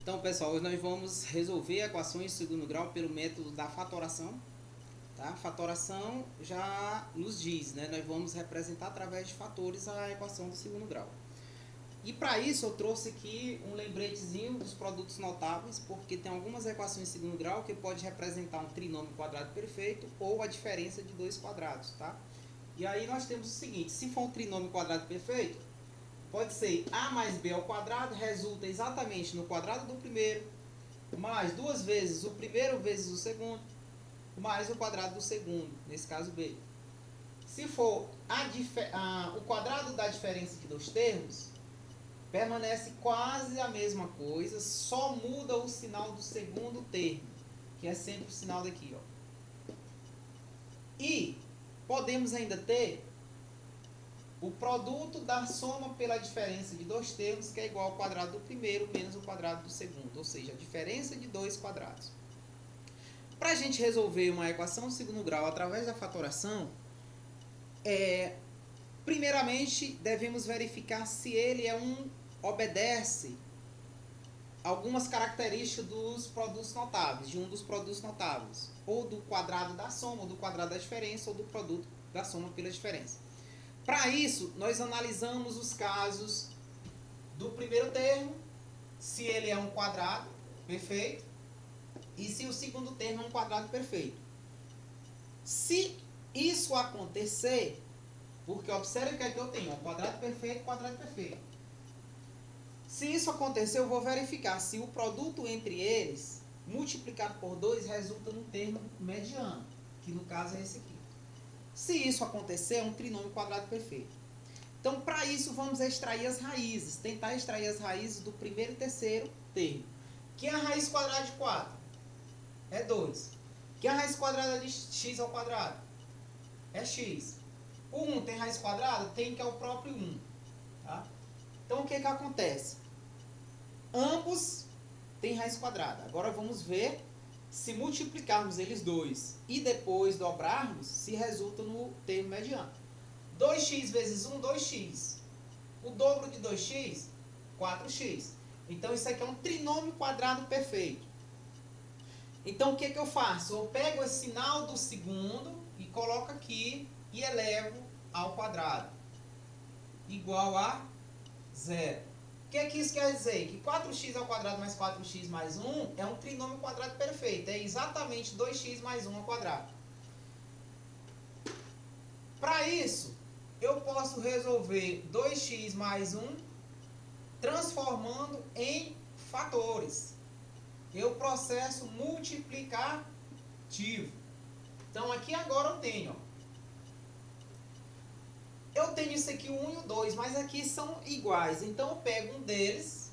Então, pessoal, hoje nós vamos resolver equações de segundo grau pelo método da fatoração. Tá? Fatoração já nos diz, né? Nós vamos representar através de fatores a equação do segundo grau. E para isso eu trouxe aqui um lembretezinho dos produtos notáveis, porque tem algumas equações de segundo grau que pode representar um trinômio quadrado perfeito ou a diferença de dois quadrados, tá? E aí nós temos o seguinte: se for um trinômio quadrado perfeito, pode ser a mais b ao quadrado, resulta exatamente no quadrado do primeiro, mais duas vezes o primeiro vezes o segundo, mais o quadrado do segundo, nesse caso b. Se for o quadrado da diferença de dois termos, permanece quase a mesma coisa, só muda o sinal do segundo termo, que é sempre o sinal daqui, ó. E podemos ainda ter o produto da soma pela diferença de dois termos, que é igual ao quadrado do primeiro menos o quadrado do segundo, ou seja, a diferença de dois quadrados. Para a gente resolver uma equação de segundo grau através da fatoração, primeiramente devemos verificar se ele obedece algumas características dos produtos notáveis, de um dos produtos notáveis, ou do quadrado da soma, ou do quadrado da diferença, ou do produto da soma pela diferença. Para isso, nós analisamos os casos do primeiro termo, se ele é um quadrado perfeito, e se o segundo termo é um quadrado perfeito. Se isso acontecer, porque observe que aqui eu tenho quadrado perfeito, quadrado perfeito. Se isso acontecer, eu vou verificar se o produto entre eles, multiplicado por 2, resulta num termo mediano, que no caso é esse aqui. Se isso acontecer, é um trinômio quadrado perfeito. Então, para isso, vamos extrair as raízes. Tentar extrair as raízes do primeiro e terceiro termo. Que é a raiz quadrada de 4? É 2. Que é a raiz quadrada de x ao quadrado? É x. O 1 tem raiz quadrada? Tem, que é o próprio 1. Tá? Então, o que acontece? Ambos têm raiz quadrada. Agora, vamos ver se multiplicarmos eles dois e depois dobrarmos, se resulta no termo mediano. 2x vezes 1, 2x. O dobro de 2x, 4x. Então, isso aqui é um trinômio quadrado perfeito. Então, o que eu faço? Eu pego esse sinal do segundo e coloco aqui e elevo ao quadrado. Igual a 0. O que isso quer dizer? Que 4x ao quadrado mais 4x mais 1 é um trinômio quadrado perfeito. É exatamente 2x mais 1 ao quadrado. Para isso, eu posso resolver 2x mais 1 transformando em fatores. Eu processo multiplicativo. Então, aqui agora eu tenho isso aqui, o 1 e o 2, mas aqui são iguais. Então, eu pego um deles,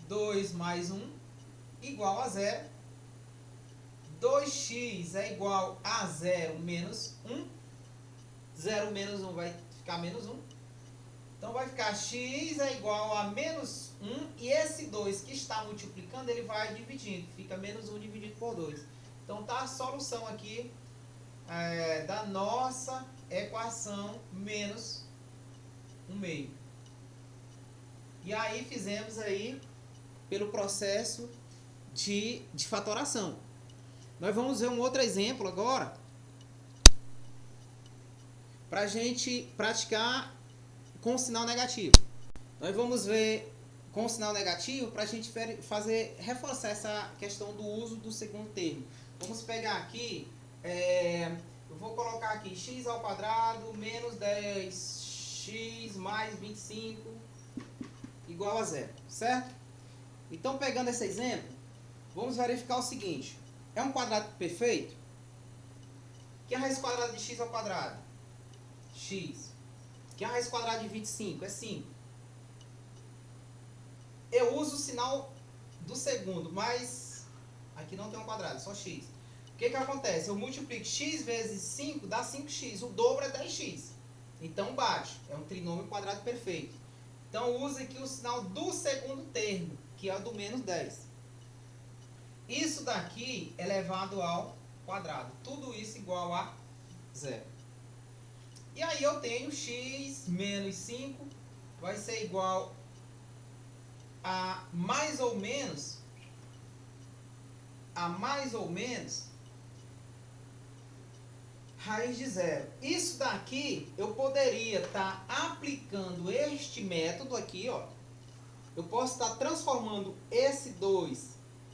2 mais 1, igual a 0. 2x é igual a 0 menos 1. 0 menos 1 vai ficar menos 1. Então, vai ficar x é igual a menos 1. E esse 2 que está multiplicando, ele vai dividindo. Fica menos 1 dividido por 2. Então, tá a solução aqui da nossa equação menos 1 meio. E aí, fizemos aí pelo processo de fatoração. Nós vamos ver um outro exemplo agora, para a gente praticar com sinal negativo. Nós vamos ver com sinal negativo para a gente reforçar essa questão do uso do segundo termo. Vamos pegar aqui, eu vou colocar aqui x ao quadrado menos 10x mais 25 igual a 0, certo? Então, pegando esse exemplo, vamos verificar o seguinte: é um quadrado perfeito? Que é a raiz quadrada de x ao quadrado? X. Que é a raiz quadrada de 25? É 5. Eu uso o sinal do segundo, mas aqui não tem um quadrado, só x. O que acontece? Eu multiplico x vezes 5, dá 5x. O dobro é 10x. Então, bate. É um trinômio quadrado perfeito. Então, use aqui o sinal do segundo termo, que é o do menos 10. Isso daqui é elevado ao quadrado. Tudo isso igual a 0. E aí eu tenho x menos 5 vai ser igual a mais ou menos raiz de zero. Isso daqui eu poderia estar aplicando este método aqui, ó. Eu posso estar transformando esse 2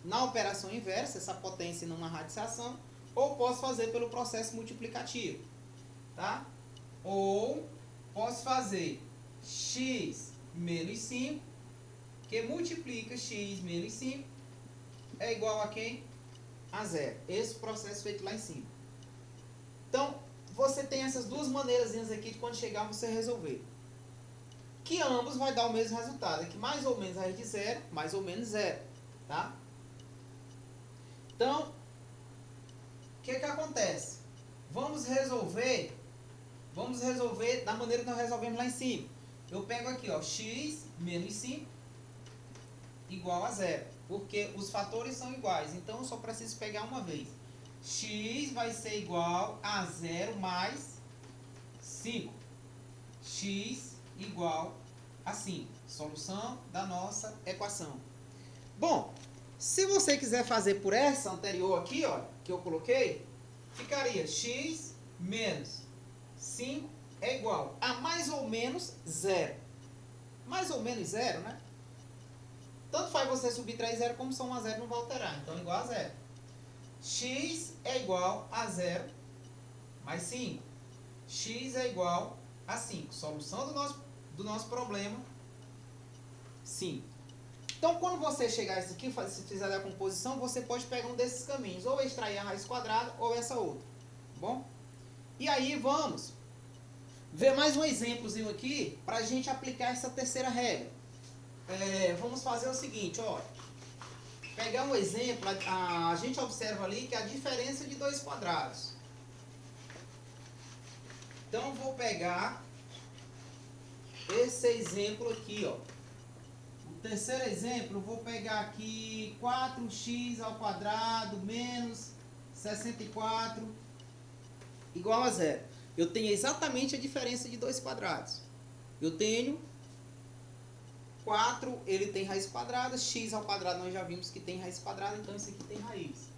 na operação inversa, essa potência numa radiciação, ou posso fazer pelo processo multiplicativo, tá? Ou posso fazer x menos 5, que multiplica x menos 5, é igual a quem? A zero. Esse processo feito lá em cima. Então, você tem essas duas maneiras aqui de quando chegar você resolver. Que ambos vai dar o mesmo resultado. Aqui mais ou menos raiz de zero, mais ou menos zero. Tá? Então, o que acontece? Vamos resolver da maneira que nós resolvemos lá em cima. Eu pego aqui, ó, x menos 5 igual a zero. Porque os fatores são iguais. Então, eu só preciso pegar uma vez. X vai ser igual a 0 mais 5. X igual a 5. Solução da nossa equação. Bom, se você quiser fazer por essa anterior aqui, ó, que eu coloquei, ficaria x menos 5 é igual a mais ou menos 0. Mais ou menos 0, né? Tanto faz você subtrair 0 como somar 0 não vai alterar. Então, igual a 0. X é igual a 0 mais 5. X é igual a 5. Solução do nosso problema, 5. Então, quando você chegar a isso aqui, se fizer a composição, você pode pegar um desses caminhos. Ou extrair a raiz quadrada, ou essa outra. Tá bom? E aí, vamos ver mais um exemplozinho aqui, para a gente aplicar essa terceira regra. Vamos fazer o seguinte, ó. Pegar um exemplo, a gente observa ali que a diferença de dois quadrados. Então, vou pegar esse exemplo aqui, ó. O terceiro exemplo, vou pegar aqui 4x ao quadrado menos 64 igual a zero. Eu tenho exatamente a diferença de dois quadrados. Eu tenho 4, ele tem raiz quadrada, x ao quadrado nós já vimos que tem raiz quadrada, então isso aqui tem raiz.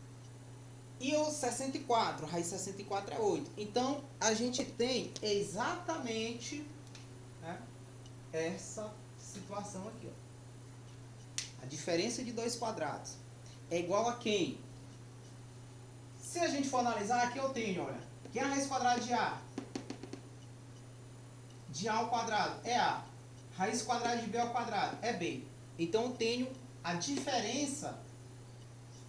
E o 64, raiz de 64 é 8. Então, a gente tem exatamente, né, essa situação aqui, ó. A diferença de dois quadrados é igual a quem? Se a gente for analisar, aqui eu tenho, olha, que é a raiz quadrada de A? De A ao quadrado é A. Raiz quadrada de B ao quadrado é B. Então, eu tenho a diferença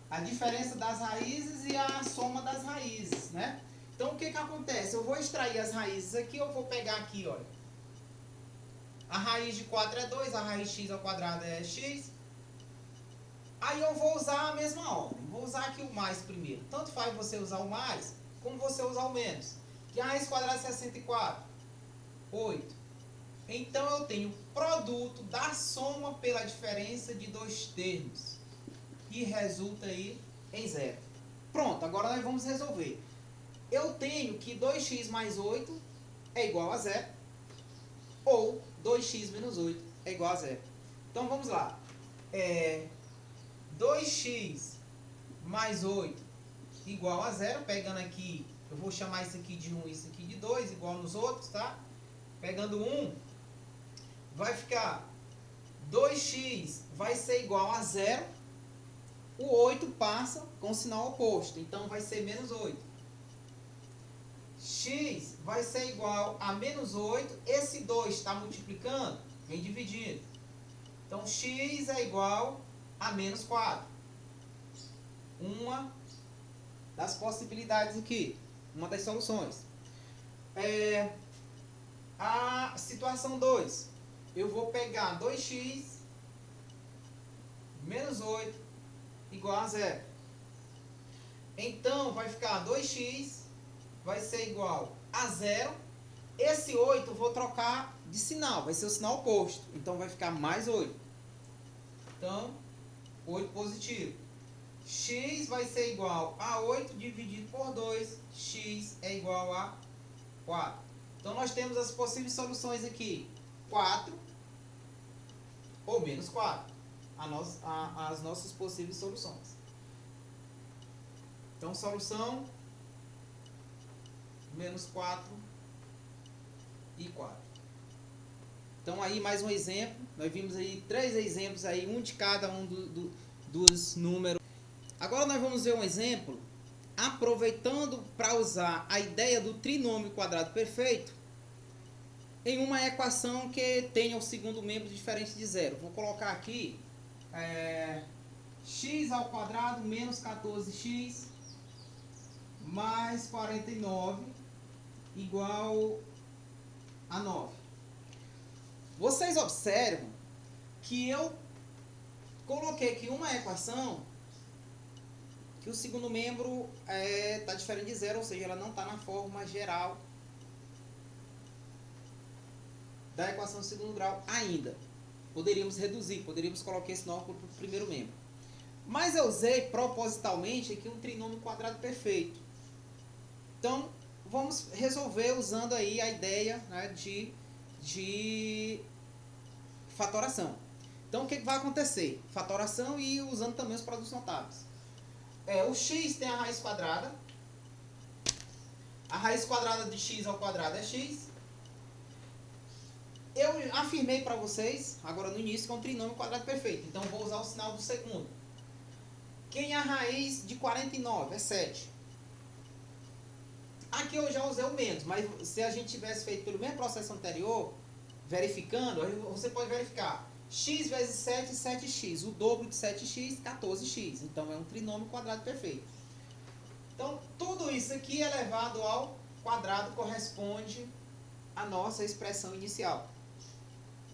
das raízes e a soma das raízes, né? Então, o que acontece? Eu vou extrair as raízes aqui, eu vou pegar aqui, olha. A raiz de 4 é 2, a raiz de x ao quadrado é x. Aí eu vou usar a mesma ordem. Vou usar aqui o mais primeiro. Tanto faz você usar o mais, como você usar o menos. Que a raiz quadrada é 64. 8. Então, eu tenho produto da soma pela diferença de dois termos, que resulta aí em zero. Pronto, agora nós vamos resolver. Eu tenho que 2x mais 8 é igual a zero, ou 2x menos 8 é igual a zero. Então, vamos lá. 2x mais 8 igual a zero, pegando aqui, eu vou chamar isso aqui de 1 e isso aqui de 2, igual nos outros, tá? Pegando 1, vai ficar 2x vai ser igual a zero, o 8 passa com o sinal oposto, então vai ser menos 8. X vai ser igual a menos 8, esse 2 está multiplicando, vem dividindo. Então, x é igual a menos 4. Uma das possibilidades aqui, uma das soluções. A situação 2, eu vou pegar 2x menos 8 igual a zero. Então, vai ficar 2x vai ser igual a zero. Esse 8 eu vou trocar de sinal, vai ser o sinal oposto. Então, vai ficar mais 8. Então, 8 positivo. X vai ser igual a 8 dividido por 2. X é igual a 4. Então, nós temos as possíveis soluções aqui. 4 ou menos 4. as nossas possíveis soluções. Então, solução menos 4 e 4. Então, aí mais um exemplo. Nós vimos aí 3 exemplos, aí, um de cada um dos números. Agora nós vamos ver um exemplo, aproveitando para usar a ideia do trinômio quadrado perfeito em uma equação que tenha o segundo membro diferente de zero. Vou colocar aqui x ao quadrado menos 14x mais 49 igual a 9. Vocês observam que eu coloquei aqui uma equação que o segundo membro está diferente de zero, ou seja, ela não está na forma geral da equação de segundo grau ainda. Poderíamos reduzir, poderíamos colocar esse nó para o primeiro membro. Mas eu usei propositalmente aqui um trinômio quadrado perfeito. Então, vamos resolver usando aí a ideia, né, de fatoração. Então, o que vai acontecer? Fatoração e usando também os produtos notáveis. O x tem a raiz quadrada. A raiz quadrada de x ao quadrado é x. Eu afirmei para vocês, agora no início, que é um trinômio quadrado perfeito. Então, vou usar o sinal do segundo. Quem é a raiz de 49? É 7. Aqui eu já usei o menos, mas se a gente tivesse feito pelo mesmo processo anterior, verificando, você pode verificar. X vezes 7, 7x. O dobro de 7x, 14x. Então, é um trinômio quadrado perfeito. Então, tudo isso aqui elevado ao quadrado corresponde à nossa expressão inicial.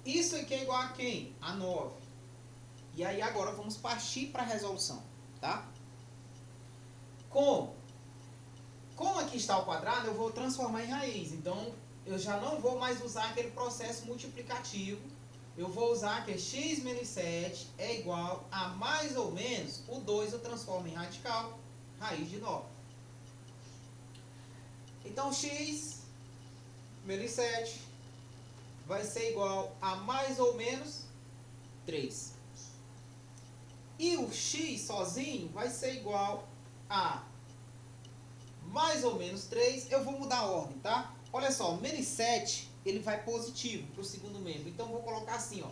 Isso aqui é igual a quem? A 9. E aí, agora, vamos partir para a resolução. Tá? Como aqui está o quadrado, eu vou transformar em raiz. Então, eu já não vou mais usar aquele processo multiplicativo. Eu vou usar que x menos 7 é igual a mais ou menos, o 2 eu transformo em radical, raiz de 9. Então, x menos 7 vai ser igual a mais ou menos 3. E o x sozinho vai ser igual a mais ou menos 3. Eu vou mudar a ordem, tá? Olha só, menos 7, ele vai positivo para o segundo membro. Então, vou colocar assim, ó.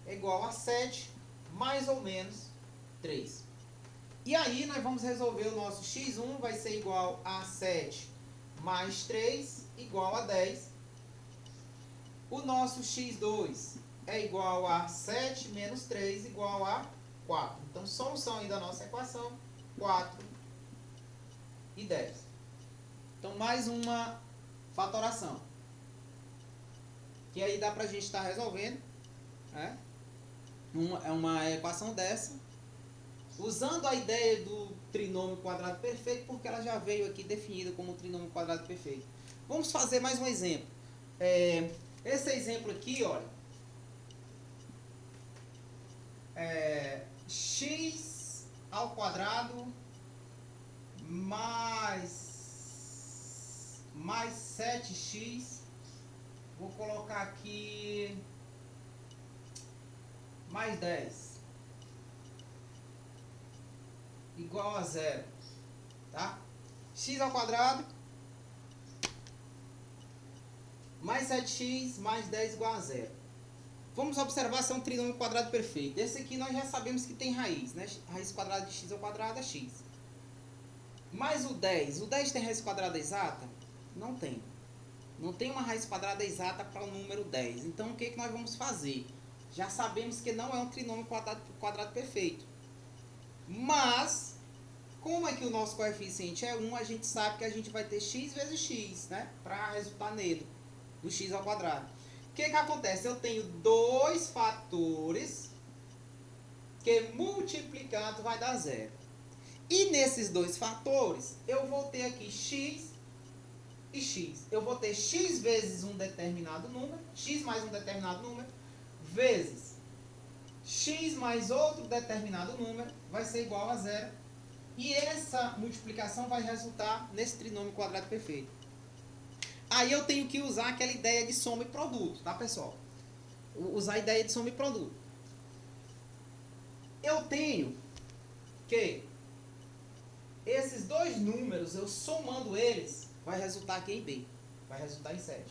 É igual a 7 mais ou menos 3. E aí, nós vamos resolver o nosso x1 vai ser igual a 7 mais 3 igual a 10. O nosso x2 é igual a 7 menos 3 igual a 4. Então, solução aí da nossa equação, 4 e 10. Então, mais uma fatoração. Que aí dá pra gente estar resolvendo, né? Uma equação dessa, usando a ideia do trinômio quadrado perfeito, porque ela já veio aqui definida como trinômio quadrado perfeito. Vamos fazer mais um exemplo. Esse exemplo aqui, olha, x ao quadrado mais 7x, vou colocar aqui mais 10 igual a 0, tá? X ao quadrado mais 7x mais 10 igual a 0. Vamos observar se é um trinômio quadrado perfeito. Esse aqui nós já sabemos que tem raiz, né? Raiz quadrada de x ao quadrado é x. Mas o 10 tem raiz quadrada exata? Não tem. Não tem uma raiz quadrada exata para o número 10. Então, o que nós vamos fazer? Já sabemos que não é um trinômio quadrado perfeito. Mas, como é que o nosso coeficiente é 1, a gente sabe que a gente vai ter x vezes x, né? Para resultar nele, do x ao quadrado. O que acontece? Eu tenho dois fatores que multiplicado vai dar 0. E nesses dois fatores, eu vou ter aqui x e x. Eu vou ter x vezes um determinado número, x mais um determinado número, vezes x mais outro determinado número, vai ser igual a 0. E essa multiplicação vai resultar nesse trinômio quadrado perfeito. Aí eu tenho que usar aquela ideia de soma e produto, tá, pessoal? Usar a ideia de soma e produto. eu tenho que esses dois números, eu somando eles, vai resultar aqui em B. Vai resultar em 7.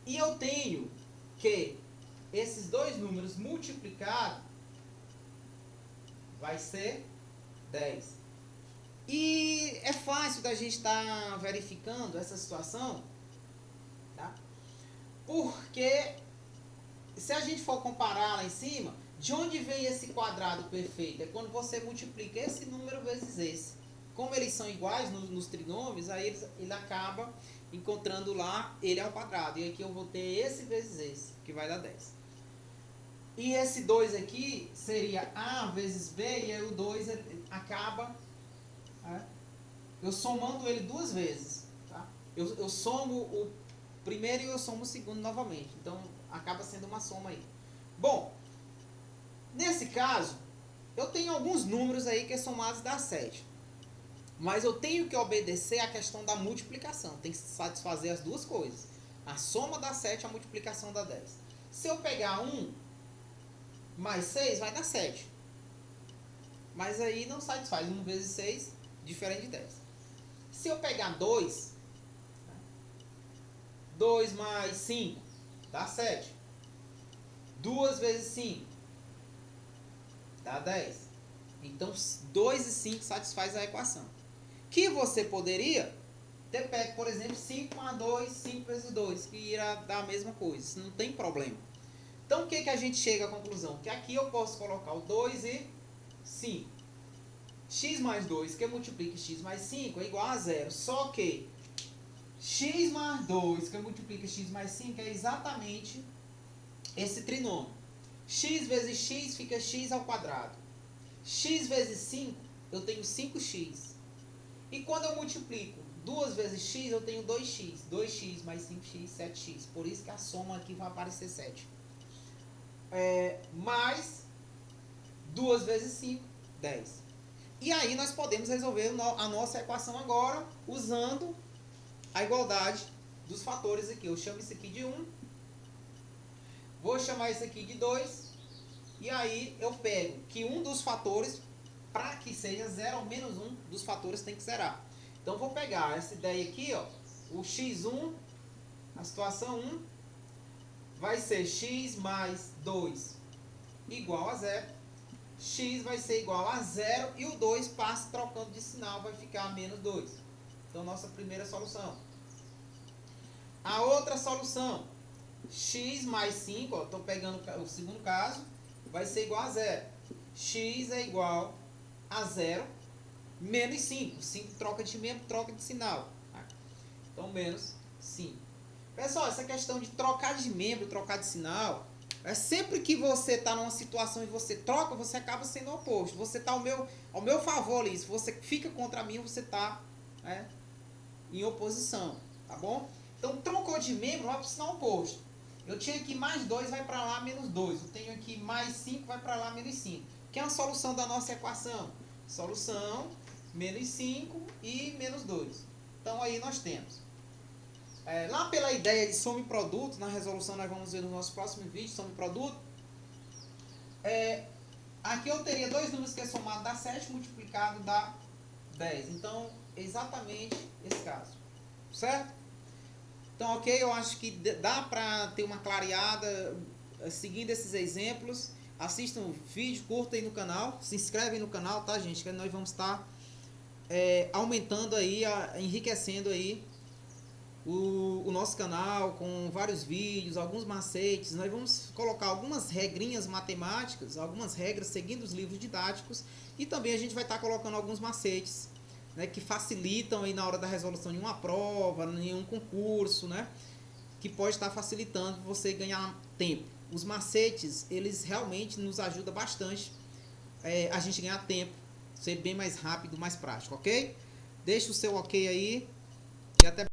E eu tenho que esses dois números multiplicados vai ser 10. E é fácil da gente estar verificando essa situação, tá? Porque se a gente for comparar lá em cima, de onde vem esse quadrado perfeito? É quando você multiplica esse número vezes esse. Como eles são iguais nos trinômios, aí ele acaba encontrando lá, ele é ao quadrado. E aqui eu vou ter esse vezes esse, que vai dar 10. E esse 2 aqui seria A vezes B, e aí o 2 acaba, eu somando ele duas vezes. Tá? Eu somo o primeiro e eu somo o segundo novamente. Então, acaba sendo uma soma aí. Bom, nesse caso, eu tenho alguns números aí que somados dá 7. Mas eu tenho que obedecer à questão da multiplicação. Tem que satisfazer as duas coisas. A soma dá 7, a multiplicação dá 10. Se eu pegar 1 mais 6, vai dar 7. Mas aí não satisfaz. 1 vezes 6, diferente de 10. Se eu pegar 2, 2 mais 5, dá 7. 2 vezes 5, dá 10. Então, 2 e 5 satisfaz a equação. Que você poderia ter pego, por exemplo, 5 mais 2, 5 vezes 2, que irá dar a mesma coisa. Isso não tem problema. Então, o que a gente chega à conclusão? Que aqui eu posso colocar o 2 e 5. X mais 2, que multiplica x mais 5, é igual a 0. Só que x mais 2, que multiplica x mais 5, é exatamente esse trinômio. X vezes x fica x ao quadrado. X vezes 5, eu tenho 5x. E quando eu multiplico 2 vezes x, eu tenho 2x. 2x mais 5x, 7x. Por isso que a soma aqui vai aparecer 7. Mais 2 vezes 5, 10. E aí nós podemos resolver a nossa equação agora usando a igualdade dos fatores aqui. Eu chamo isso aqui de 1. Vou chamar isso aqui de 2. E aí eu pego que um dos fatores, para que seja 0 ou menos 1 dos fatores, tem que zerar. Então vou pegar essa ideia aqui, ó, o x1, a situação 1, vai ser x mais 2 igual a 0. X vai ser igual a 0 e o 2 passa trocando de sinal, vai ficar menos 2. Então, nossa primeira solução. A outra solução, x mais 5, estou pegando o segundo caso, vai ser igual a 0. X é igual a 0 menos 5. 5 troca de membro, troca de sinal. Então, menos 5. Pessoal, essa questão de trocar de membro, trocar de sinal, é sempre que você está numa situação e você troca, você acaba sendo oposto. Você está ao meu favor ali. Se você fica contra mim, você está em oposição. Tá bom? Então, trocou de membro, vai para o sinal oposto. Eu tinha aqui mais 2, vai para lá, menos 2. Eu tenho aqui mais 5, vai para lá, menos 5. Que é a solução da nossa equação? Solução, menos 5 e menos 2. Então, aí nós temos. Lá pela ideia de soma e produto, na resolução nós vamos ver no nosso próximo vídeo, soma e produto. Aqui eu teria dois números que é somado dá 7, multiplicado dá 10. Então, exatamente esse caso. Certo? Então, ok, eu acho que dá para ter uma clareada seguindo esses exemplos. Assistam o vídeo, curta aí no canal, se inscrevem no canal, tá, gente? Que nós vamos estar aumentando aí, enriquecendo aí o nosso canal com vários vídeos, alguns macetes. Nós vamos colocar algumas regrinhas matemáticas, algumas regras seguindo os livros didáticos, e também a gente vai estar colocando alguns macetes, né, que facilitam aí na hora da resolução de uma prova, em um concurso, né, que pode estar facilitando você ganhar tempo. Os macetes, eles realmente nos ajudam bastante a gente ganhar tempo, ser bem mais rápido, mais prático, ok? Deixa o seu ok aí e até